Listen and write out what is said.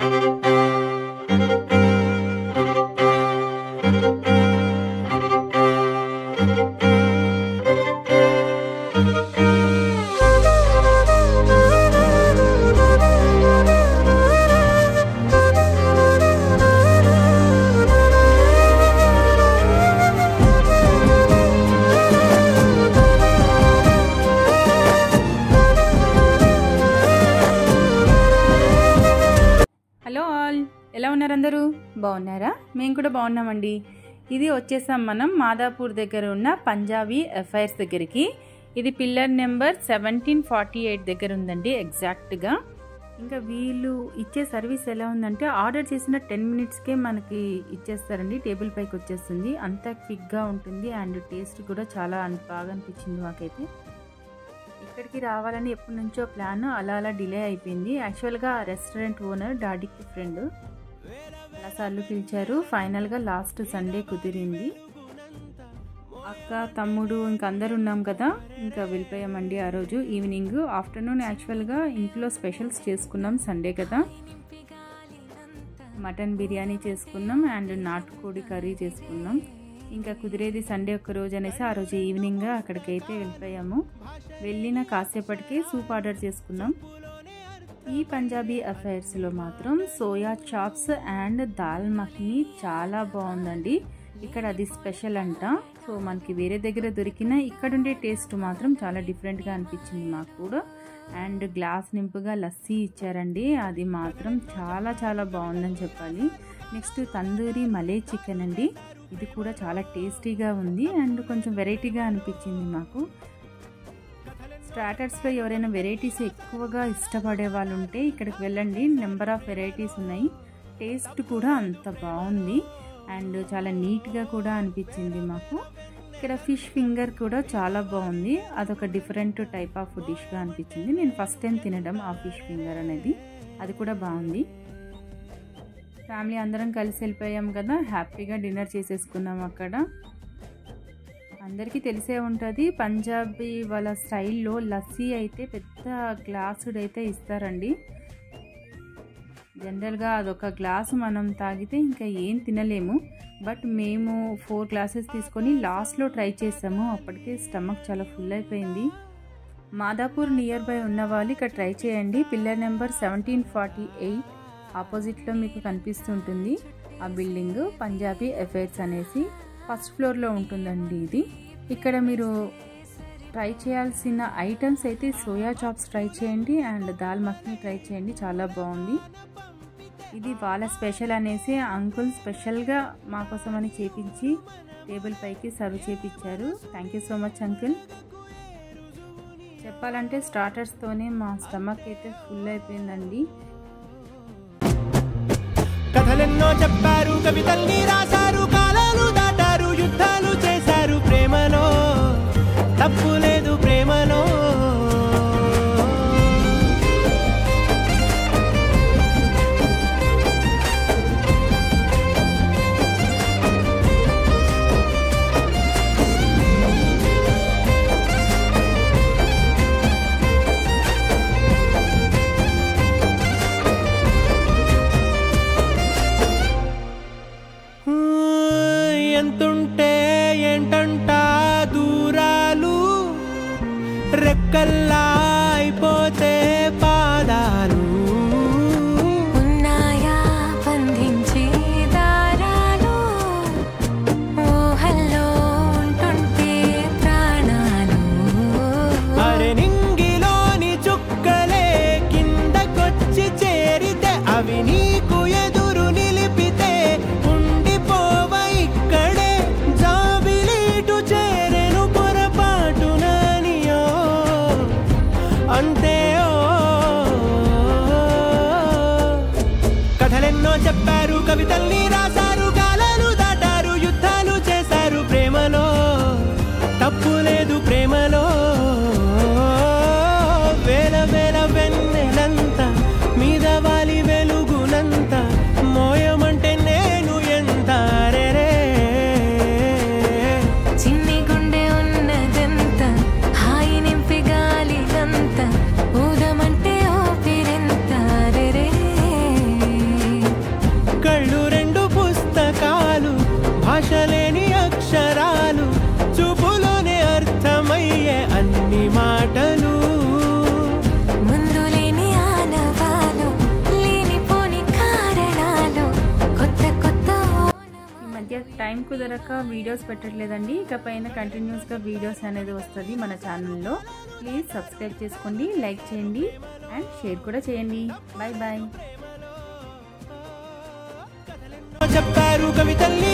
Hello all, ఎలా ఉన్నారు అందరూ? బాగున్నారా? మేము కూడా బాగున్నామండి. ఇది వచ్చేసాం మనం మాదాపూర్ దగ్గర ఉన్న పంజాబీ అఫైర్స్ దగ్గరికి. ఇది పిల్లర్ నెంబర్ 1748 దగ్గర ఉందండి ఎగ్జాక్ట్గా. ఇంకా వీళ్ళు ఇచ్చే సర్వీస్ ఎలా ఉందంటే ఆర్డర్ చేసిన 10 మినిట్స్కే మనకి ఇచ్చేస్తారండి, టేబుల్ పైకి వచ్చేస్తుంది. అంత క్విక్గా ఉంటుంది అండ్ టేస్ట్ కూడా చాలా బాగా అనిపించింది మాకైతే. ఇక్కడికి రావాలని ఎప్పటి నుంచో ప్లాన్ అలా డిలే అయిపోయింది. యాక్చువల్గా రెస్టారెంట్ ఓనర్ డాడీకి ఫ్రెండ్ చాలాసార్లు పిలిచారు. ఫైనల్గా లాస్ట్ సండే కుదిరింది. అక్క, తమ్ముడు ఇంకా అందరు ఉన్నాం కదా, ఇంకా వెళ్ళిపోయామండి ఆ రోజు ఈవినింగ్. ఆఫ్టర్నూన్ యాక్చువల్గా ఇంట్లో స్పెషల్స్ చేసుకున్నాం, సండే కదా. మటన్ బిర్యానీ చేసుకున్నాం అండ్ నాటుకోడి కర్రీ చేసుకున్నాం. ఇంకా కుదిరేది సండే ఒక్క రోజు అనేసి ఆ రోజు ఈవినింగ్ అక్కడికైతే వెళ్ళిపోయాము. వెళ్ళిన కాసేపటికి సూప్ ఆర్డర్ చేసుకున్నాం. ఈ పంజాబీ అఫైర్స్లో మాత్రం soya chops and dal makhani చాలా బాగుందండి. ఇక్కడ అది స్పెషల్ అంట. సో మనకి వేరే దగ్గర దొరికిన ఇక్కడుండే టేస్ట్ మాత్రం చాలా డిఫరెంట్గా అనిపించింది మాకు కూడా. అండ్ గ్లాస్ నింపుగా లస్సీ ఇచ్చారండి, అది మాత్రం చాలా చాలా బాగుందని చెప్పాలి. నెక్స్ట్ తందూరి మలై చికెన్ అండి, ఇది కూడా చాలా టేస్టీగా ఉంది అండ్ కొంచెం వెరైటీగా అనిపించింది మాకు. స్టార్టర్స్లో ఎవరైనా వెరైటీస్ ఎక్కువగా ఇష్టపడే వాళ్ళు ఉంటే ఇక్కడికి వెళ్ళండి, నెంబర్ ఆఫ్ వెరైటీస్ ఉన్నాయి. టేస్ట్ కూడా అంత బాగుంది అండ్ చాలా నీట్గా కూడా అనిపించింది మాకు. ఇక్కడ ఫిష్ ఫింగర్ కూడా చాలా బాగుంది, అదొక డిఫరెంట్ టైప్ ఆఫ్ డిష్గా అనిపించింది. నేను ఫస్ట్ టైం తినడం ఆ ఫిష్ ఫింగర్ అనేది, అది కూడా బాగుంది. ఫ్యామిలీ అందరం కలిసి వెళ్ళిపోయాం కదా, హ్యాపీగా డిన్నర్ చేసేసుకున్నాం అక్కడ. అందరికీ తెలిసే ఉంటుంది పంజాబీ వాళ్ళ స్టైల్లో లస్సీ అయితే పెద్ద గ్లాసుడ్ అయితే ఇస్తారండి. జనరల్గా అదొక గ్లాసు మనం తాగితే ఇంకా ఏం తినలేము. బట్ మేము 4 గ్లాసెస్ తీసుకొని లాస్ట్లో ట్రై చేసాము, అప్పటికే స్టమక్ చాలా ఫుల్ అయిపోయింది. మాదాపూర్ నియర్ బై ఉన్న వాళ్ళు ఇక్కడ ట్రై చేయండి. పిల్లర్ నెంబర్ 1748 ఆపోజిట్లో మీకు కనిపిస్తుంటుంది ఆ బిల్డింగ్, పంజాబీ అఫైర్స్ అనేసి ఫస్ట్ ఫ్లోర్లో ఉంటుందండి ఇది. ఇక్కడ మీరు ట్రై చేయాల్సిన ఐటమ్స్ అయితే సోయా చాప్స్ ట్రై చేయండి అండ్ దాల్ మఖనీ ట్రై చేయండి, చాలా బాగుంది. ఇది వాళ్ళ స్పెషల్ అనేసి అంకుల్ స్పెషల్గా మా కోసం అని చేపించి టేబుల్ పైకి సర్వ్ చేపించారు. Thank you so much uncle. చెప్పాలంటే స్టార్టర్స్తోనే మా స్టమక్ అయితే ఫుల్ అయిపోయిందండి. కథలెన్నో చెప్పారు, కవితల్ని రాశారు, కాలాలు దాటారు, యుద్ధాలు చేశారు, ప్రేమలో తప్పు లేదు ప్రేమలో. ఎంతుంటే ఏంటంట దూరాలు, రెక్కల్లా అయిపోతే పాదాలు, ఉన్నాయా బంధించే దారాలు, ఊహల్లో ఉంటుంటే ప్రాణాలు. అరే నింగిలోని చుక్కలే కిందకొచ్చి చేరితే అవి నీకు ఎదురు నిలిపితే ఉండిపోవ ఇక్కడే, జాబిలీటు చేరెను పొరపాటుననియో అంతే. కథలెన్నో చెప్పారు, కవితల్ని రాశారు, కాలాలు దాటారు, యుద్ధాలు చేశారు, ప్రేమలో తప్పు లేదు ప్రేమలో. వేల వేల వెన్నెలంత మీద వాలి వెలుగునంత మోయమంటే నేను ఎంత రే. చిన్ని గుండె ఉన్నదంత హాయి నింపి గాలిలంత ఊదమంటే ఊపిరెంత రే. దాకా వీడియోస్ పెట్టట్లేదండి. ఇకపైన కంటిన్యూస్గా వీడియోస్ అనేది వస్తుంది మన ఛానల్లో. ప్లీజ్ సబ్స్క్రైబ్ చేసుకోండి, లైక్ చేయండి అండ్ షేర్ కూడా చేయండి. Bye bye. చెప్పారు కవితల్ని